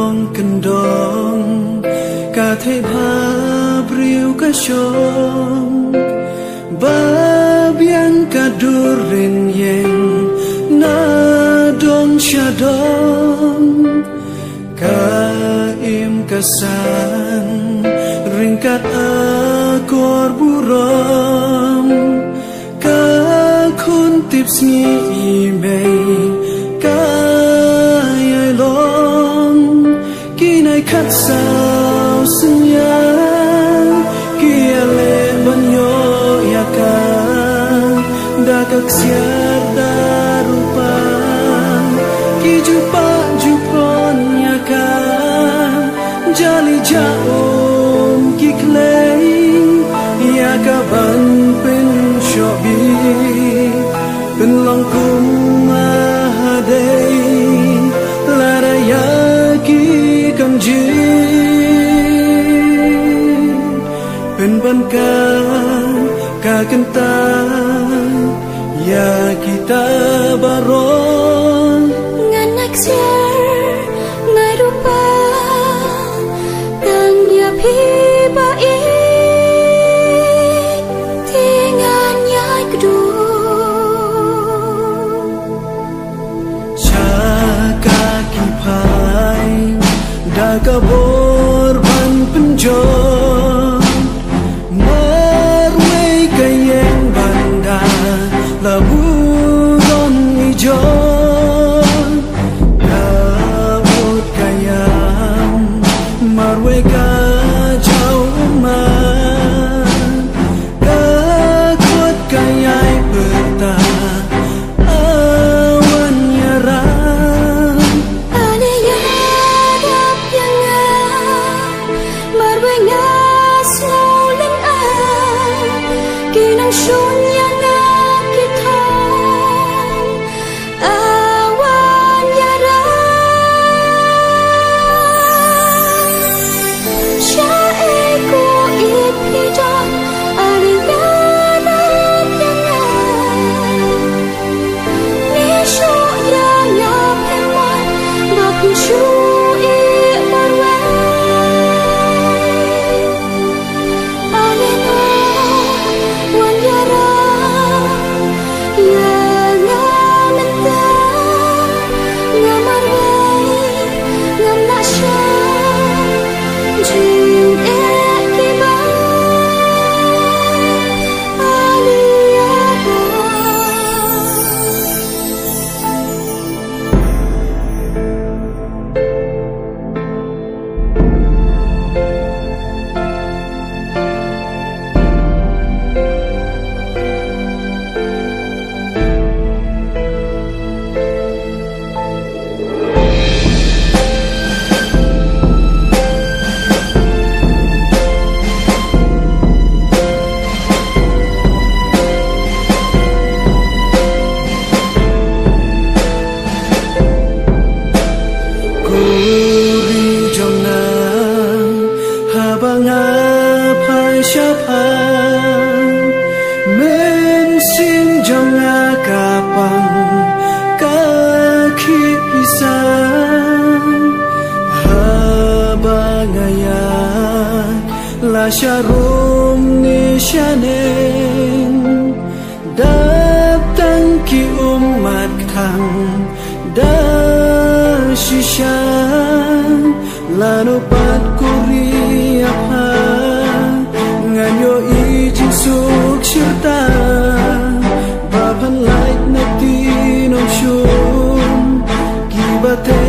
dong kendong ka thei bha priu ka shong babian ka durin yen na dong shadong ka im kasan ringkat akor buram ka kun tips ni imei ka yai long kinai khat sao sunya kia le banyo yaka da kaksiar da rupa ki jupa jupon yaka jali jaom ki klei yaka ban pen shobi pen long kum mahadei laraya ki kamji pen ban ka kentan ya kita baron nganak siar ngai rupa dan dia piba tingan nyai kedu chaka kipai da kabor ban penjor marwei kayeng banda labu don ijon kabut kayam marwei ka jauh man kakut kayai peta awan nyaran ane yadap yanga marwei ngas laulen kinang shunya Syarum nisyanen datang ki umat kang dan shishan lanupat kuriapa nganyo ijin suk syurta bapan laik nati nong syum kibate